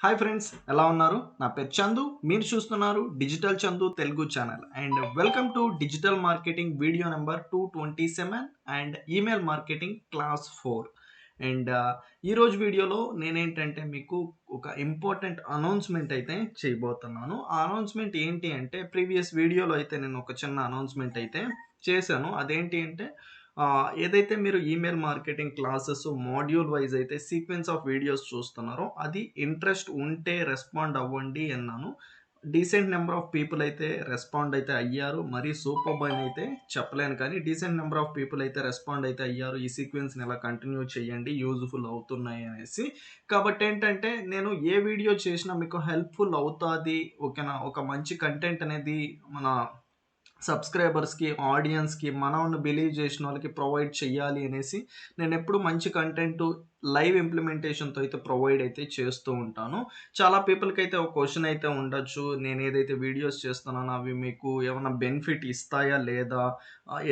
Hi friends, ఎలా ఉన్నారు? నా పేరు చందు. మీరు చూస్తున్నారు digital Chandu Telugu channel. And welcome to digital marketing video number 227 and email marketing class 4. And ఈరోజు వీడియోలో నేనేంటంటే మీకు ఒక ఇంపార్టెంట్ అనౌన్స్మెంట్ అయితే చేయబోతున్నాను. ఆ అనౌన్స్మెంట్ ఏంటి అంటే, ప్రీవియస్ వీడియోలో అయితే నేను ఒక చిన్న అనౌన్స్మెంట్ అయితే చేశాను. అదేంటి అంటే ఏదైతే మీరు email marketing classes module wise అయితే సీక్వెన్స్ ఆఫ్ వీడియోస్ చూస్తున్నారో, అది ఇంట్రెస్ట్ ఉంటే రెస్పాండ్ అవ్వండి అన్నాను. డీసెంట్ నెంబర్ ఆఫ్ పీపుల్ అయితే రెస్పాండ్ అయితే అయ్యారు. మరీ సూపర్బ్ అని అయితే చెప్పలేను, కానీ డీసెంట్ నెంబర్ ఆఫ్ పీపుల్ అయితే రెస్పాండ్ అయితే అయ్యారు. ఈ సీక్వెన్స్ని ఇలా కంటిన్యూ చేయండి, యూజ్ఫుల్ అవుతున్నాయి అనేసి. కాబట్టి ఏంటంటే, నేను ఏ వీడియో చేసినా మీకు హెల్ప్ఫుల్ అవుతుంది, ఓకేనా? ఒక మంచి కంటెంట్ అనేది మన సబ్స్క్రైబర్స్‌కి, ఆడియన్స్‌కి, మనల్ని బిలీవ్ చేసిన వాళ్ళకి ప్రొవైడ్ చేయాలి అనేసి నేనెప్పుడు మంచి కంటెంటు లైవ్ ఇంప్లిమెంటేషన్‌తో అయితే ప్రొవైడ్ అయితే చేస్తూ ఉంటాను. చాలా పీపుల్‌కైతే ఒక క్వెషన్ అయితే ఉండొచ్చు. నేను ఏదైతే వీడియోస్ చేస్తున్నానో అవి మీకు ఏమన్నా బెనిఫిట్ ఇస్తాయా లేదా?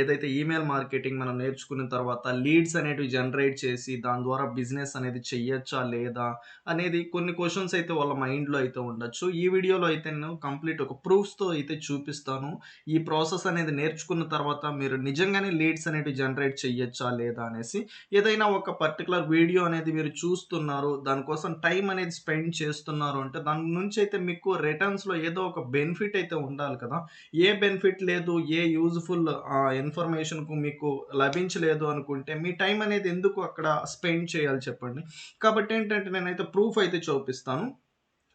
ఏదైతే ఈమెయిల్ మార్కెటింగ్ మనం నేర్చుకున్న తర్వాత లీడ్స్ అనేటివి జనరేట్ చేసి దాని ద్వారా బిజినెస్ అనేది చెయ్యొచ్చా లేదా? అనేది కొన్ని క్వెషన్స్ అయితే వాళ్ళ మైండ్‌లో అయితే ఉండొచ్చు. ఈ వీడియోలో అయితే నేను కంప్లీట్ ఒక ప్రూఫ్స్‌తో అయితే చూపిస్తాను. ఈ ప్రాసెస్ అనేది నేర్చుకున్న తర్వాత మీరు నిజంగానే లీడ్స్ అనేటివి జనరేట్ చెయ్యొచ్చా లేదా అనేసి. ఏదైనా ఒక పర్టిక్యులర్ వీడియో అనేది మీరు చూస్తున్నారు, దానికోసం టైం అనేది స్పెండ్ చేస్తున్నారు అంటే దాని నుంచి అయితే మీకు రిటర్న్స్‌లో ఏదో ఒక బెనిఫిట్ అయితే ఉండాలి కదా! ఏ బెనిఫిట్ లేదు, ఏ యూజ్‌ఫుల్ ఇన్ఫర్మేషన్‌కు మీకు లభించలేదు అనుకుంటే మీ టైం అనేది ఎందుకు అక్కడ స్పెండ్ చేయాలి చెప్పండి? కాబట్టి ఏంటంటే నేనైతే ప్రూఫ్ అయితే చూపిస్తాను.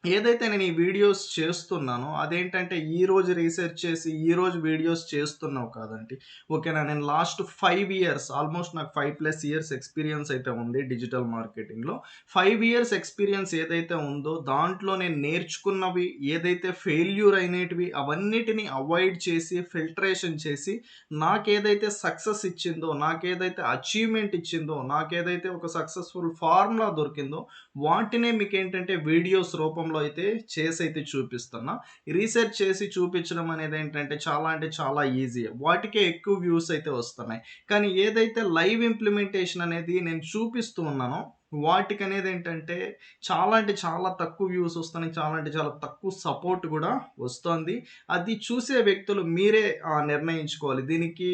ఏదైతే నేను ఈ వీడియోస్ చేస్తున్నానో అదేంటంటే ఈరోజు రీసెర్చ్ చేసి ఈరోజు వీడియోస్ చేస్తున్నావు కాదండి. ఓకేనా? నేను లాస్ట్ 5 ఇయర్స్, ఆల్మోస్ట్ నాకు 5+ ఇయర్స్ ఎక్స్‌పీరియన్స్ అయితే ఉంది డిజిటల్ మార్కెటింగ్‌లో. 5 ఇయర్స్ ఎక్స్‌పీరియన్స్ ఏదైతే ఉందో దాంట్లో నేను నేర్చుకున్నవి ఏదైతే ఫెయిల్యూర్ అయినేటివి అవన్నిటిని అవాయిడ్ చేసి, ఫిల్టరేషన్ చేసి నాకేదైతే సక్సెస్ ఇచ్చిందో, నాకేదైతే అచీవ్‌మెంట్ ఇచ్చిందో, నాకేదైతే ఒక సక్సెస్‌ఫుల్ ఫార్ములా దొరికిందో వాటినే మీకేంటంటే వీడియోస్ రూపంలో అయితే చేసైతే చూపిస్తున్నా. రీసెర్చ్ చేసి చూపించడం అనేదేంటంటే చాలా అంటే చాలా ఈజీ. వాటికే ఎక్కువ వ్యూస్ అయితే వస్తున్నాయి. కానీ ఏదైతే లైవ్ ఇంప్లిమెంటేషన్ అనేది నేను చూపిస్తూ ఉన్నానో వాటికనేదేంటంటే చాలా అంటే చాలా తక్కువ వ్యూస్ వస్తున్నాయి. చాలా అంటే చాలా తక్కువ సపోర్ట్ గూడా వస్తోంది. అది చూసే వ్యక్తులు మీరే నిర్ణయించుకోవాలి. దీనికి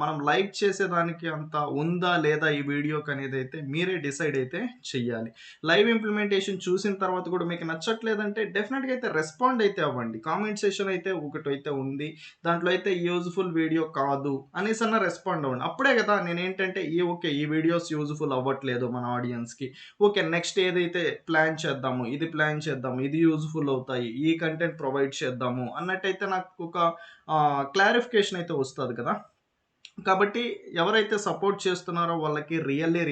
మనం లైక్ చేసేదానికి అంత ఉందా? లేదా? ఈ వీడియోకనేదైతే మీరే డిసైడ్ అయితే చెయ్యాలి. లైవ్ ఇంప్లిమెంటేషన్ చూసిన తర్వాత కూడా మీకు నచ్చట్లేదంటే డెఫినెట్‌గా అయితే రెస్పాండ్ అయితే అవ్వండి. కామెంట్ సెక్షన్ అయితే ఒకటైతే ఉంది. దాంట్లో అయితే యూజ్‌ఫుల్ వీడియో కాదు అనేసన్నా రెస్పాండ్ అవ్వండి. అప్పుడే కదా నేనేంటంటే ఓకే, ఈ వీడియోస్ యూజ్‌ఫుల్ అవ్వట్లేదు మన ఆడియన్స్‌కి. ఓకే, నెక్స్ట్ ఏదైతే ప్లాన్ చేద్దాము, ఇది ప్లాన్ చేద్దాము, ఇది యూజ్‌ఫుల్ అవుతాయి, ఈ కంటెంట్ ప్రొవైడ్ చేద్దాము అన్నట్టయితే నాకు ఒక క్లారిఫికేషన్ అయితే వస్తది కదా! కాబట్టి ఎవరైతే సపోర్ట్ చేస్తున్నారో వాళ్ళకి రియల్లీ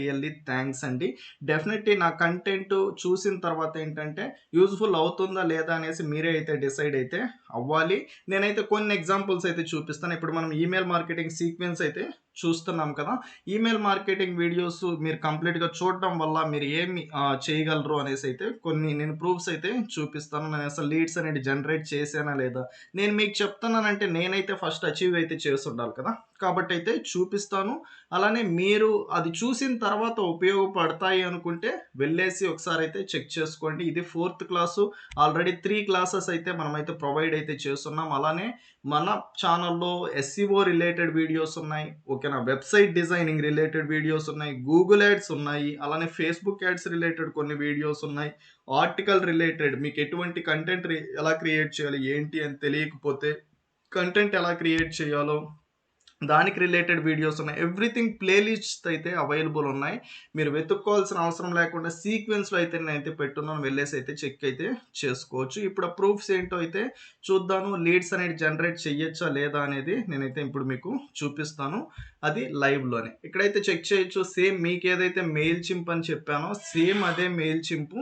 థాంక్స్ అండి. డెఫినెట్‌లీ నా కంటెంట్ చూసిన తర్వాత ఏంటంటే యూజ్‌ఫుల్ అవుతుందా లేదా అనేసి మీరే అయితే డిసైడ్ అయితే అవ్వాలి. నేనైతే కొన్ని ఎగ్జాంపుల్స్ అయితే చూపిస్తాను. ఇప్పుడు మనం ఈమెయిల్ మార్కెటింగ్ సీక్వెన్స్ అయితే చూస్తున్నాం కదా! ఈమెయిల్ మార్కెటింగ్ వీడియోస్ మీరు కంప్లీట్‌గా చూడడం వల్ల మీరు ఏమి చేయగలరు అనేసి అయితే కొన్ని నేను ప్రూఫ్స్ అయితే చూపిస్తాను. నేనసలు లీడ్స్ అనేటివి జనరేట్ చేశానా లేదా? నేను మీకు చెప్తున్నానంటే నేనైతే ఫస్ట్ అచీవ్ అయితే చేసుండాలి కదా! కాబట్టయితే చూపిస్తాను. అలానే మీరు అది చూసిన తర్వాత ఉపయోగపడతాయి అనుకుంటే వెళ్ళేసి ఒకసారయితే చెక్ చేసుకోండి. ఇది ఫోర్త్ క్లాసు. ఆల్రెడీ 3 క్లాసెస్ అయితే మనమైతే ప్రొవైడ్ అయితే చేస్తున్నాం. అలానే మన ఛానెల్‌లో ఎస్‌ఈఓ రిలేటెడ్ వీడియోస్ ఉన్నాయి. ఓకేనా? వెబ్‌సైట్ డిజైనింగ్ రిలేటెడ్ వీడియోస్ ఉన్నాయి. గూగుల్ యాడ్స్ ఉన్నాయి. అలానే ఫేస్‌బుక్ యాడ్స్ రిలేటెడ్ కొన్ని వీడియోస్ ఉన్నాయి. ఆర్టికల్ రిలేటెడ్ మీకు ఎటువంటి కంటెంట్ ఎలా క్రియేట్ చేయాలి, ఏంటి అని తెలియకపోతే కంటెంట్ ఎలా క్రియేట్ చేయాలో దానికి రిలేటెడ్ వీడియోస్ ఉన్నాయి. ఎవ్రీథింగ్ ప్లే లిస్ట్స్ అయితే అవైలబుల్ ఉన్నాయి. మీరు వెతుక్కోవాల్సిన అవసరం లేకుండా సీక్వెన్స్‌లో అయితే నేనైతే పెట్టున్నాను. వెళ్ళేసి అయితే చెక్ అయితే చేసుకోవచ్చు. ఇప్పుడు ఆ ప్రూఫ్స్ ఏంటో అయితే చూద్దాము. లీడ్స్ అనేది జనరేట్ చెయ్యొచ్చా లేదా అనేది నేనైతే ఇప్పుడు మీకు చూపిస్తాను. అది లైవ్‌లోనే. ఇక్కడైతే చెక్ చేయొచ్చు. సేమ్ మీకేదైతే మెయిల్ చింప్ అని చెప్పానో సేమ్ అదే మెయిల్ చింపు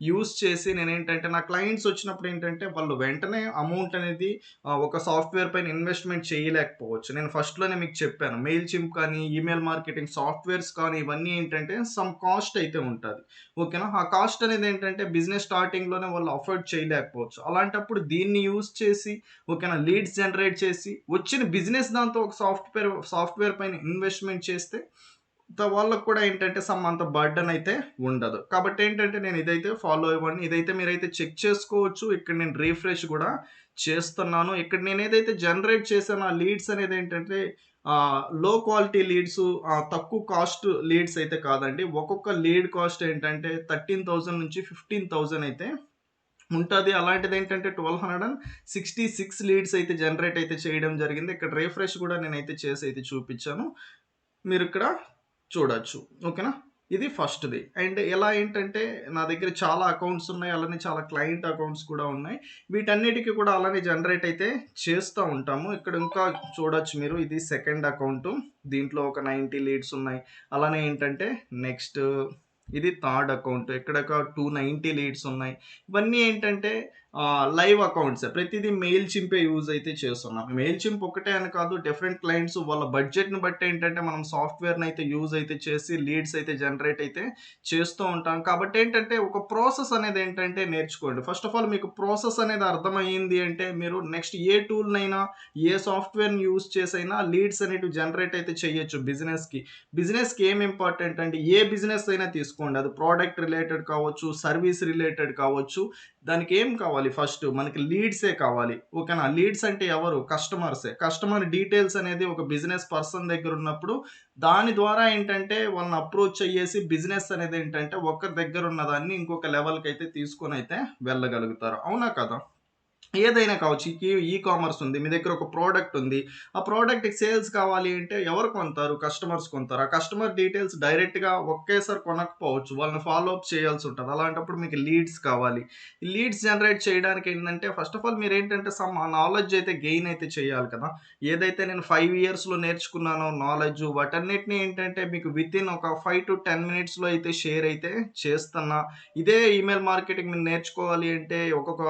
యూజ్ చేసి నేనేంటంటే నా క్లయింట్స్ వచ్చినప్పుడు ఏంటంటే వాళ్ళు వెంటనే అమౌంట్ అనేది ఒక సాఫ్ట్‌వేర్ పైన ఇన్వెస్ట్‌మెంట్ చేయలేకపోవచ్చు. నేను ఫస్ట్‌లోనే మీకు చెప్పాను. మెయిల్ చింప్ కానీ, ఈమెయిల్ మార్కెటింగ్ సాఫ్ట్‌వేర్స్ కానీ ఇవన్నీ ఏంటంటే సమ్ కాస్ట్ అయితే ఉంటది. ఓకేనా? ఆ కాస్ట్ అనేది ఏంటంటే బిజినెస్ స్టార్టింగ్‌లోనే వాళ్ళు అఫోర్డ్ చేయలేకపోవచ్చు. అలాంటప్పుడు దీన్ని యూజ్ చేసి ఓకేనా, లీడ్స్ జనరేట్ చేసి వచ్చిన బిజినెస్ దాంతో ఒక సాఫ్ట్‌వేర్ పైన ఇన్వెస్ట్‌మెంట్ చేస్తే వాళ్ళకి కూడా ఏంటంటే సమ్ అంత బర్డెన్ అయితే ఉండదు. కాబట్టి ఏంటంటే నేను ఇదైతే ఫాలో అవ్వండి. ఇదైతే మీరైతే చెక్ చేసుకోవచ్చు. ఇక్కడ నేను రిఫ్రెష్ కూడా చేస్తున్నాను. ఇక్కడ నేను ఏదైతే జనరేట్ చేశానో ఆ లీడ్స్ అనేది ఏంటంటే లో క్వాలిటీ లీడ్స్, తక్కువ కాస్ట్ లీడ్స్ అయితే కాదండి. ఒక్కొక్క లీడ్ కాస్ట్ ఏంటంటే 13,000 నుంచి 15,000 అయితే ఉంటది. అలాంటిదేంటంటే 1266 లీడ్స్ అయితే జనరేట్ అయితే చేయడం జరిగింది. ఇక్కడ రిఫ్రెష్ కూడా నేనైతే చేసి అయితే చూపించాను. మీరిక్కడ చూడొచ్చు. ఓకేనా? ఇది ఫస్ట్‌ది. అండ్ ఎలా ఏంటంటే నా దగ్గర చాలా అకౌంట్స్ ఉన్నాయి. అలానే చాలా క్లయింట్ అకౌంట్స్ కూడా ఉన్నాయి. వీటన్నిటికి కూడా అలానే జనరేట్ అయితే చేస్తా ఉంటాము. ఇక్కడ ఇంకా చూడొచ్చు మీరు. ఇది సెకండ్ అకౌంటు. దీంట్లో ఒక 90 లీడ్స్ ఉన్నాయి. అలానే ఏంటంటే నెక్స్ట్ ఇది థర్డ్ అకౌంట్. ఇక్కడ ఒక 290 లీడ్స్ ఉన్నాయి. ఇవన్నీ ఏంటంటే లైవ్ అకౌంట్సే. ప్రతిదీ మెయిల్ చింపే యూజ్ అయితే చేస్తున్నాం. మెయిల్ చింప్ ఒకటే అని కాదు, డిఫరెంట్ క్లయింట్స్ వాళ్ళ బడ్జెట్‌ని బట్టి ఏంటంటే మనం సాఫ్ట్‌వేర్‌ని అయితే యూజ్ అయితే చేసి లీడ్స్ అయితే జనరేట్ అయితే చేస్తూ ఉంటాం. కాబట్టి ఏంటంటే ఒక ప్రాసెస్ అనేది ఏంటంటే నేర్చుకోండి. ఫస్ట్ ఆఫ్ ఆల్ మీకు ప్రాసెస్ అనేది అర్థమయ్యింది అంటే మీరు నెక్స్ట్ ఏ టూల్‌నైనా, ఏ సాఫ్ట్‌వేర్‌ని యూజ్ చేసైనా లీడ్స్ అనేటివి జనరేట్ అయితే చేయొచ్చు బిజినెస్‌కి. బిజినెస్‌కి ఏం ఇంపార్టెంట్ అంటే ఏ బిజినెస్ అయినా తీసుకోండి. అది ప్రొడక్ట్ రిలేటెడ్ కావచ్చు, సర్వీస్ రిలేటెడ్ కావచ్చు. దానికి ఏం కావాలి ఫస్ట్ మనకి లీడ్సే కావాలి. ఓకేనా? లీడ్స్ అంటే ఎవరు? కస్టమర్సే. కస్టమర్ డీటెయిల్స్ అనేది ఒక బిజినెస్ పర్సన్ దగ్గర ఉన్నప్పుడు దాని ద్వారా ఏంటంటే వాళ్ళని అప్రోచ్ అయ్యేసి బిజినెస్ అనేది ఏంటంటే ఒకరి దగ్గర ఉన్నదాన్ని ఇంకొక లెవెల్‌కి అయితే తీసుకొనైతే వెళ్ళగలుగుతారు. అవునా కదా? ఏదైనా కావచ్చు. కామర్స్ ఉంది. మీ దగ్గర ఒక ప్రోడక్ట్ ఉంది. ఆ ప్రోడక్ట్‌కి సేల్స్ కావాలి అంటే ఎవరు కొంటారు? కస్టమర్స్ కొంటారు. ఆ కస్టమర్ డీటెయిల్స్ డైరెక్ట్‌గా ఒకేసారి కొనకపోవచ్చు. వాళ్ళని ఫాలో అప్ చేయాల్సుంటది. అలాంటప్పుడు మీకు లీడ్స్ కావాలి. ఈ లీడ్స్ జనరేట్ చేయడానికి ఏంటంటే ఫస్ట్ ఆఫ్ ఆల్ మీరేంటంటే సమ్ నాలెడ్జ్ అయితే గెయిన్ అయితే చేయాలి కదా! ఏదైతే నేను 5 ఇయర్స్‌లో నేర్చుకున్నానో నాలెడ్జు వాటన్నిటిని ఏంటంటే మీకు వితిన్ ఒక 5-10 మినిట్స్‌లో అయితే షేర్ అయితే చేస్తున్నా. ఇదే ఈమెయిల్ మార్కెటింగ్ మీరు నేర్చుకోవాలి అంటే ఒక్కొక్క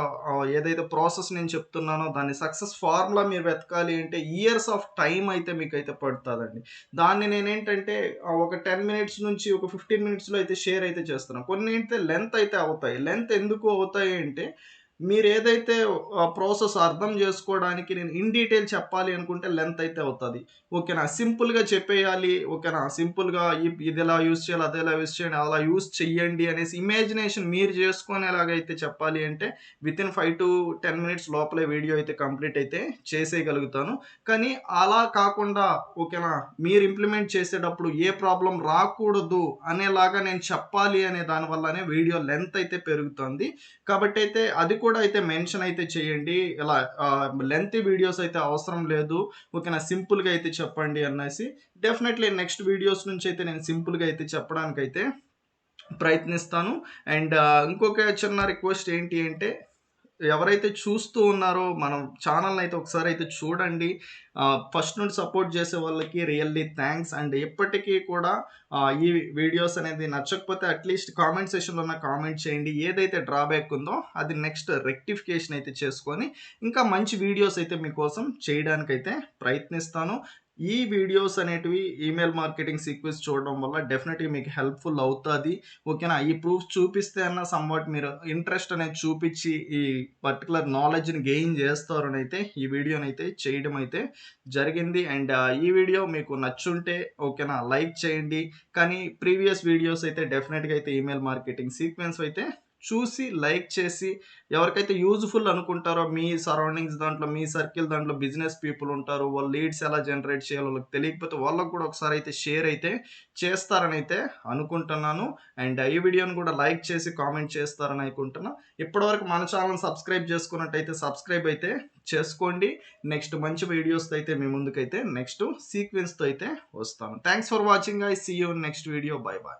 ఏదైతే ప్రాసెస్ నేను చెప్తున్నానో దాని సక్సెస్ ఫార్ములా మీరు వెతకాలి అంటే ఇయర్స్ ఆఫ్ టైమ్ అయితే మీకైతే పడతదండి. దాన్ని నేనేంటంటే ఒక 10 మినిట్స్ నుంచి ఒక 15 మినిట్స్‌లో అయితే షేర్ అయితే చేస్తున్నాను. కొన్ని అయితే లెంత్ అయితే అవుతాయి. లెంత్ ఎందుకు అవుతాయి అంటే మీరేదైతే ప్రాసెస్ అర్థం జేసుకోవడానికి నేను ఇన్ డీటెయిల్ చెప్పాలి అనుకుంటే లెంత్ అయితే అవుతది. ఓకేనా? సింపుల్‌గా చెప్పేయాలి. ఓకేనా? సింపుల్‌గా ఇదెలా యూజ్ చేయాలి, అదెలా యూజ్ చేయండి, అలా యూజ్ చెయ్యండి అనేసి ఇమాజినేషన్ మీరు జేసుకునేలాగైతే చెప్పాలి అంటే వితిన్ 5-10 మినిట్స్ లోపలే వీడియో అయితే కంప్లీట్ అయితే చేసేయగలుగుతాను. కానీ అలా కాకుండా ఓకేనా? మీరు ఇంప్లిమెంట్ చేసేటప్పుడు ఏ ప్రాబ్లమ్ రాకూడదు అనేలాగా నేను చెప్పాలి అనే దాని వల్లనే వీడియో లెంత్ అయితే పెరుగుతుంది. కాబట్టయితే అది కూడా అయితే మెన్షన్ అయితే చేయండి. ఇలా లెంతీ వీడియోస్ అయితే అవసరం లేదు. ఓకేనా? సింపుల్‌గా అయితే చెప్పండి అనేసి. డెఫినైట్‌లీ నెక్స్ట్ వీడియోస్ నుంచి అయితే నేను సింపుల్‌గా అయితే చెప్పడానికైతే ప్రయత్నిస్తాను. అండ్ ఇంకొక చిన్న రిక్వెస్ట్ ఏంటి అంటే ఎవరైతే చూస్తూ ఉన్నారో మనం ఛానెల్‌నైతే ఒకసారైతే చూడండి. ఫస్ట్ నుండి సపోర్ట్ చేసే వాళ్ళకి రియల్లీ థాంక్స్. అండ్ ఎప్పటికీ కూడా ఈ వీడియోస్ అనేది నచ్చకపోతే అట్‌లీస్ట్ కామెంట్ సెక్షన్‌లో నాకు కామెంట్ చేయండి. ఏదైతే డ్రాబ్యాక్ ఉందో అది నెక్స్ట్ రెక్టిఫికేషన్ అయితే చేసుకొని ఇంకా మంచి వీడియోస్ అయితే మీకోసం చేయడానికైతే ప్రయత్నిస్తాను. ఈ వీడియోస్ అనేటివి ఈమెయిల్ మార్కెటింగ్ సీక్వెన్స్ చూడడం వల్ల డెఫినెట్‌గా మీకు హెల్ప్‌ఫుల్ అవుతది. ఓకేనా? ఈ ప్రూఫ్స్ చూపిస్తే అన్నా సమ్‌వాట్ మీరు ఇంట్రెస్ట్ అనేది చూపిచ్చి ఈ పర్టిక్యులర్ నాలెడ్జ్‌ని గెయిన్ చేస్తారనైతే ఈ వీడియోనైతే చేయడం అయితే జరిగింది. అండ్ ఈ వీడియో మీకు నచ్చుంటే ఓకేనా? లైక్ చేయండి. కానీ ప్రీవియస్ వీడియోస్ అయితే డెఫినిట్‌గా అయితే ఈమెయిల్ మార్కెటింగ్ సీక్వెన్స్ అయితే చూసి లైక్ చేసి ఎవరికైతే యూజ్‌ఫుల్ అనుకుంటారో మీ సరౌండింగ్స్ దాంట్లో, మీ సర్కిల్ దాంట్లో బిజినెస్ పీపుల్ ఉంటారు. వాళ్ళు లీడ్స్ ఎలా జనరేట్ చేయాలో వాళ్ళకి తెలియకపోతే వాళ్ళకి కూడా ఒకసారి అయితే షేర్ అయితే చేస్తారనైతే అనుకుంటున్నాను. అండ్ ఈ వీడియోని కూడా లైక్ చేసి కామెంట్ చేస్తారని అనుకుంటున్నా. ఇప్పటివరకు మన ఛానెల్‌ని సబ్స్క్రైబ్ చేసుకున్నట్టయితే సబ్స్క్రైబ్ అయితే చేసుకోండి. నెక్స్ట్ మంచి వీడియోస్‌తో అయితే మీ ముందుకైతే నెక్స్ట్ సీక్వెన్స్‌తో అయితే వస్తాను. Thanks for watching guys. See you in next video. Bye by.